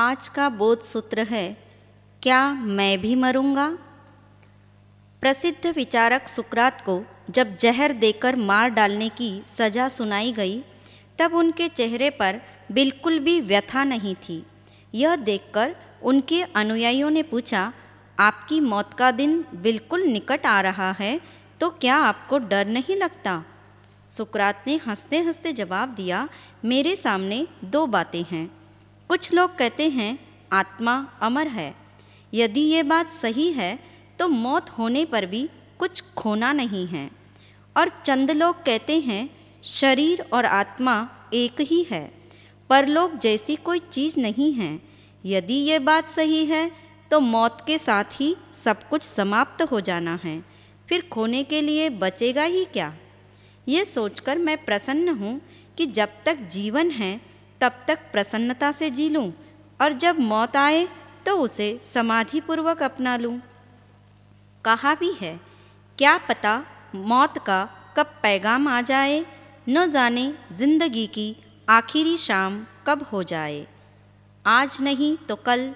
आज का बोध सूत्र है, क्या मैं भी मरूंगा। प्रसिद्ध विचारक सुकरात को जब जहर देकर मार डालने की सज़ा सुनाई गई, तब उनके चेहरे पर बिल्कुल भी व्यथा नहीं थी। यह देखकर उनके अनुयायियों ने पूछा, आपकी मौत का दिन बिल्कुल निकट आ रहा है, तो क्या आपको डर नहीं लगता? सुकरात ने हंसते हंसते जवाब दिया, मेरे सामने दो बातें हैं। कुछ लोग कहते हैं आत्मा अमर है। यदि ये बात सही है तो मौत होने पर भी कुछ खोना नहीं है। और चंद लोग कहते हैं शरीर और आत्मा एक ही है, परलोक जैसी कोई चीज़ नहीं है। यदि ये बात सही है तो मौत के साथ ही सब कुछ समाप्त हो जाना है, फिर खोने के लिए बचेगा ही क्या। ये सोचकर मैं प्रसन्न हूँ कि जब तक जीवन है तब तक प्रसन्नता से जी लूँ, और जब मौत आए तो उसे समाधिपूर्वक अपना लूँ। कहा भी है, क्या पता मौत का कब पैगाम आ जाए, न जाने जिंदगी की आखिरी शाम कब हो जाए। आज नहीं तो कल,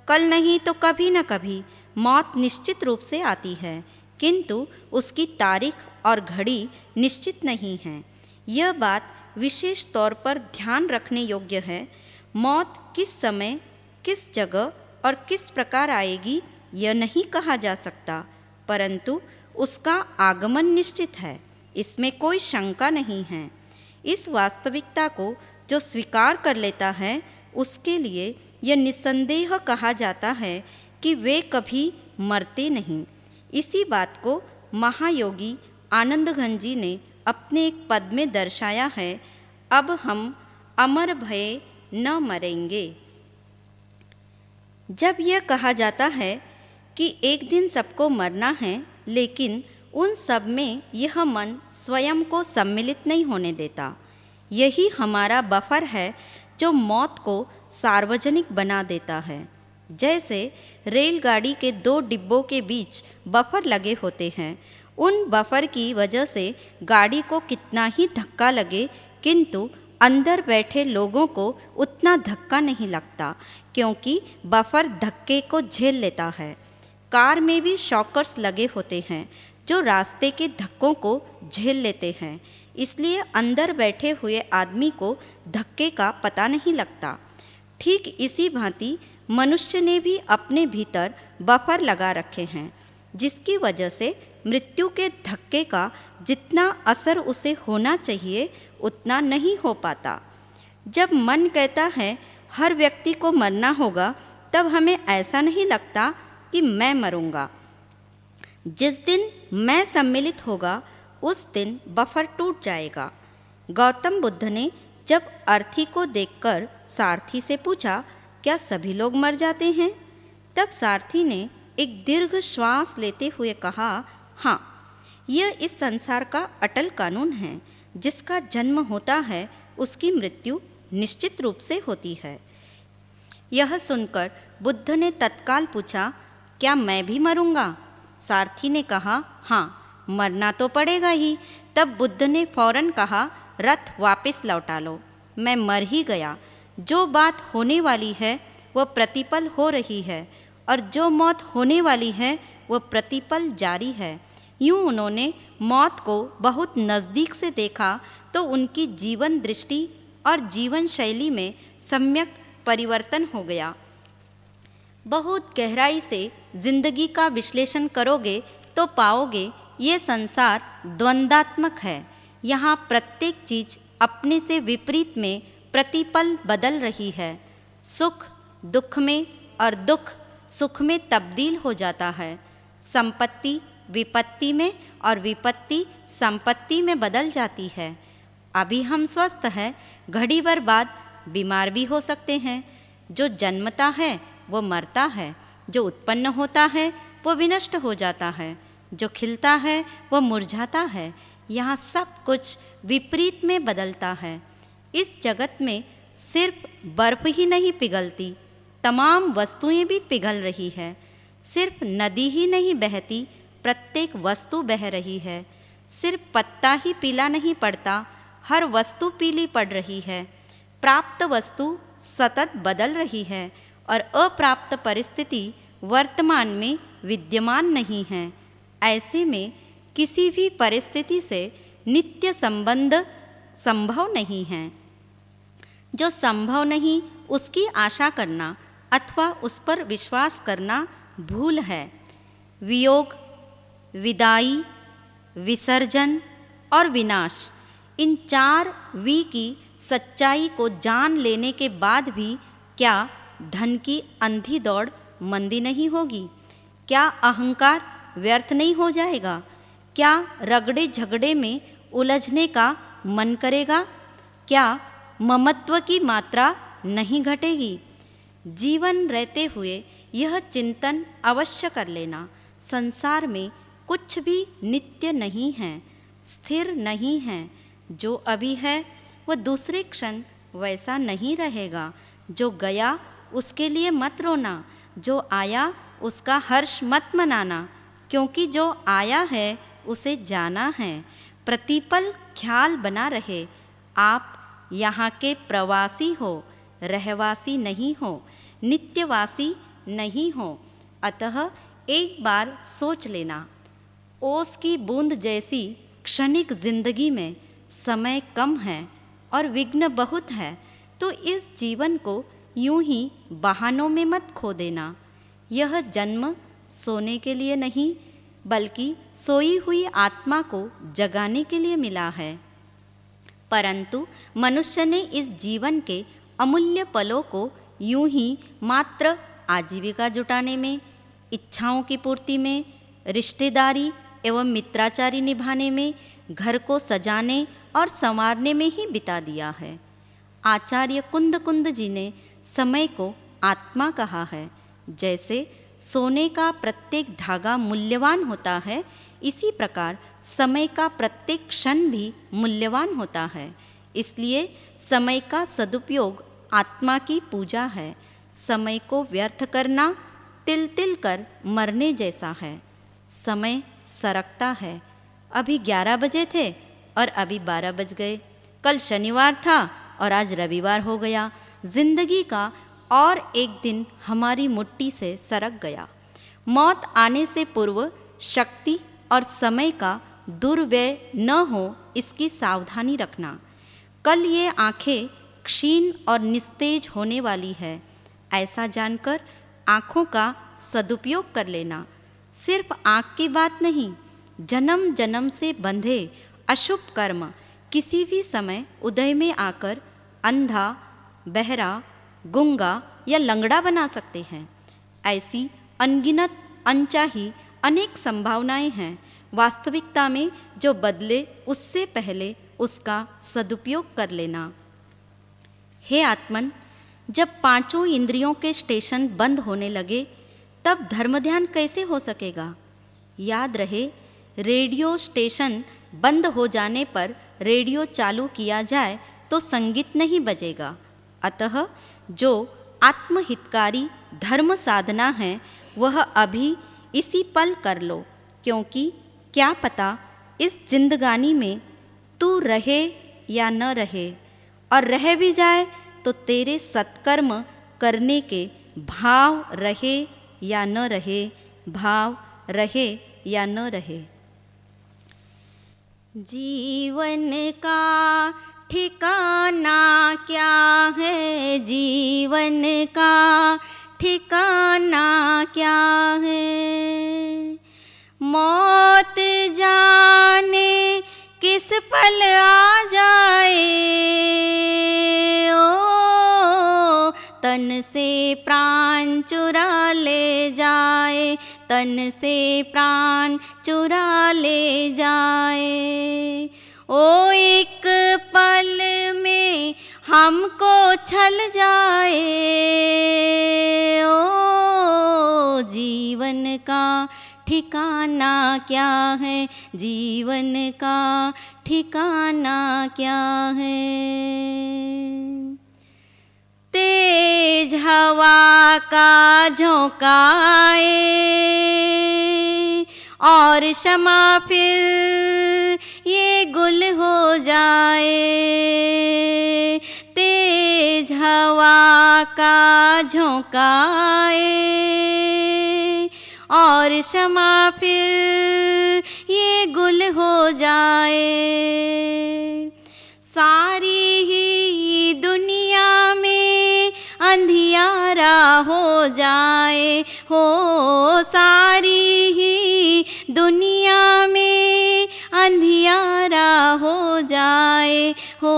कल नहीं तो कभी न कभी मौत निश्चित रूप से आती है, किंतु उसकी तारीख और घड़ी निश्चित नहीं है। यह बात विशेष तौर पर ध्यान रखने योग्य है। मौत किस समय, किस जगह और किस प्रकार आएगी यह नहीं कहा जा सकता, परंतु उसका आगमन निश्चित है, इसमें कोई शंका नहीं है। इस वास्तविकता को जो स्वीकार कर लेता है, उसके लिए यह निस्संदेह कहा जाता है कि वे कभी मरते नहीं। इसी बात को महायोगी आनंदघन जी ने अपने एक पद में दर्शाया है, अब हम अमर भये न मरेंगे। जब यह कहा जाता है कि एक दिन सबको मरना है, लेकिन उन सब में यह मन स्वयं को सम्मिलित नहीं होने देता। यही हमारा बफर है जो मौत को सार्वजनिक बना देता है। जैसे रेलगाड़ी के दो डिब्बों के बीच बफर लगे होते हैं, उन बफर की वजह से गाड़ी को कितना ही धक्का लगे, किंतु अंदर बैठे लोगों को उतना धक्का नहीं लगता, क्योंकि बफर धक्के को झेल लेता है। कार में भी शॉकर्स लगे होते हैं जो रास्ते के धक्कों को झेल लेते हैं, इसलिए अंदर बैठे हुए आदमी को धक्के का पता नहीं लगता। ठीक इसी भांति मनुष्य ने भी अपने भीतर बफर लगा रखे हैं, जिसकी वजह से मृत्यु के धक्के का जितना असर उसे होना चाहिए उतना नहीं हो पाता। जब मन कहता है हर व्यक्ति को मरना होगा, तब हमें ऐसा नहीं लगता कि मैं मरूंगा। जिस दिन मैं सम्मिलित होगा, उस दिन बफर टूट जाएगा। गौतम बुद्ध ने जब अर्थी को देखकर सारथी से पूछा, क्या सभी लोग मर जाते हैं? तब सारथी ने एक दीर्घ श्वास लेते हुए कहा, हाँ, यह इस संसार का अटल कानून है। जिसका जन्म होता है उसकी मृत्यु निश्चित रूप से होती है। यह सुनकर बुद्ध ने तत्काल पूछा, क्या मैं भी मरूंगा? सारथी ने कहा, हाँ, मरना तो पड़ेगा ही। तब बुद्ध ने फौरन कहा, रथ वापस लौटा लो, मैं मर ही गया। जो बात होने वाली है वह प्रतिपल हो रही है, और जो मौत होने वाली है वह प्रतिपल जारी है। यूँ उन्होंने मौत को बहुत नज़दीक से देखा तो उनकी जीवन दृष्टि और जीवन शैली में सम्यक परिवर्तन हो गया। बहुत गहराई से जिंदगी का विश्लेषण करोगे तो पाओगे ये संसार द्वंद्वात्मक है। यहाँ प्रत्येक चीज़ अपने से विपरीत में प्रतिपल बदल रही है। सुख दुख में और दुख सुख में तब्दील हो जाता है। संपत्ति विपत्ति में और विपत्ति संपत्ति में बदल जाती है। अभी हम स्वस्थ हैं, घड़ी भर बाद बीमार भी हो सकते हैं। जो जन्मता है वो मरता है, जो उत्पन्न होता है वो विनष्ट हो जाता है, जो खिलता है वो मुरझाता है। यहाँ सब कुछ विपरीत में बदलता है। इस जगत में सिर्फ बर्फ ही नहीं पिघलती, तमाम वस्तुएं भी पिघल रही है। सिर्फ नदी ही नहीं बहती, प्रत्येक वस्तु बह रही है। सिर्फ पत्ता ही पीला नहीं पड़ता, हर वस्तु पीली पड़ रही है। प्राप्त वस्तु सतत बदल रही है और अप्राप्त परिस्थिति वर्तमान में विद्यमान नहीं है। ऐसे में किसी भी परिस्थिति से नित्य संबंध संभव नहीं है। जो संभव नहीं उसकी आशा करना अथवा उस पर विश्वास करना भूल है। वियोग, विदाई, विसर्जन और विनाश, इन 4 वी की सच्चाई को जान लेने के बाद भी क्या धन की अंधी दौड़ मंदी नहीं होगी? क्या अहंकार व्यर्थ नहीं हो जाएगा? क्या रगड़े झगड़े में उलझने का मन करेगा? क्या ममत्व की मात्रा नहीं घटेगी? जीवन रहते हुए यह चिंतन अवश्य कर लेना, संसार में कुछ भी नित्य नहीं है, स्थिर नहीं है। जो अभी है वह दूसरे क्षण वैसा नहीं रहेगा। जो गया उसके लिए मत रोना, जो आया उसका हर्ष मत मनाना, क्योंकि जो आया है उसे जाना है। प्रतिपल ख्याल बना रहे, आप यहाँ के प्रवासी हो, रहवासी नहीं हो, नित्यवासी नहीं हो। अतः एक बार सोच लेना, ओस की बूंद जैसी क्षणिक जिंदगी में समय कम है और विघ्न बहुत है, तो इस जीवन को यूं ही बहानों में मत खो देना। यह जन्म सोने के लिए नहीं, बल्कि सोई हुई आत्मा को जगाने के लिए मिला है। परंतु मनुष्य ने इस जीवन के अमूल्य पलों को यूं ही मात्र आजीविका जुटाने में, इच्छाओं की पूर्ति में, रिश्तेदारी एवं मित्राचारी निभाने में, घर को सजाने और संवारने में ही बिता दिया है। आचार्य कुंद कुंद जी ने समय को आत्मा कहा है। जैसे सोने का प्रत्येक धागा मूल्यवान होता है, इसी प्रकार समय का प्रत्येक क्षण भी मूल्यवान होता है। इसलिए समय का सदुपयोग आत्मा की पूजा है। समय को व्यर्थ करना तिल तिल कर मरने जैसा है। समय सरकता है। अभी 11 बजे थे और अभी 12 बज गए। कल शनिवार था और आज रविवार हो गया। जिंदगी का और एक दिन हमारी मुट्ठी से सरक गया। मौत आने से पूर्व शक्ति और समय का दुर्व्यय न हो, इसकी सावधानी रखना। कल ये आँखें क्षीण और निस्तेज होने वाली है, ऐसा जानकर आँखों का सदुपयोग कर लेना। सिर्फ आँख की बात नहीं, जन्म जन्म से बंधे अशुभ कर्म किसी भी समय उदय में आकर अंधा, बहरा, गूंगा या लंगड़ा बना सकते हैं। ऐसी अनगिनत अनचाही अनेक संभावनाएं हैं। वास्तविकता में जो बदले उससे पहले उसका सदुपयोग कर लेना। हे आत्मन, जब 5 इंद्रियों के स्टेशन बंद होने लगे तब धर्म ध्यान कैसे हो सकेगा? याद रहे, रेडियो स्टेशन बंद हो जाने पर रेडियो चालू किया जाए तो संगीत नहीं बजेगा। अतः जो आत्महितकारी धर्म साधना है वह अभी इसी पल कर लो, क्योंकि क्या पता इस जिंदगानी में तू रहे या न रहे, और रह भी जाए तो तेरे सत्कर्म करने के भाव रहे या न रहे, भाव रहे या न रहे। जीवन का ठिकाना क्या है? जीवन का ठिकाना क्या है? मौत जाने किस पल आ जाए, ओ तन से प्राण चुरा ले जाए, तन से प्राण चुरा ले जाए। ओ एक पल में हमको छल जाए, ओ जीवन का ठिकाना क्या है? जीवन का ठिकाना क्या है? तेज हवा का झोंका आए और शमा फिर ये गुल हो जाए। तेज हवा का झोंकाए और क्षमा फिर ये गुल हो जाए। सारी ही दुनिया में अंधियारा हो जाए हो, सारी ही दुनिया में अंधियारा हो जाए हो।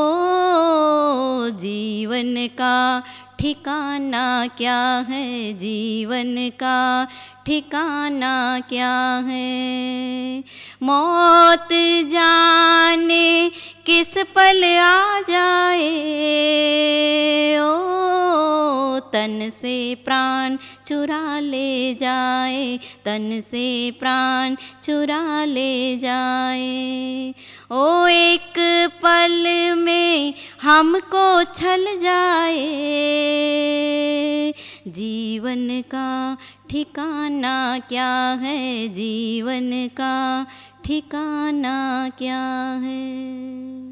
जीवन का ठिकाना क्या है, जीवन का ठिकाना क्या है। मौत जाने किस पल आ जाए, ओ तन से प्राण चुरा ले जाए, तन से प्राण चुरा ले जाए। ओ एक पल में हमको छल जाए, जीवन का ठिकाना क्या है, जीवन का ठिकाना क्या है।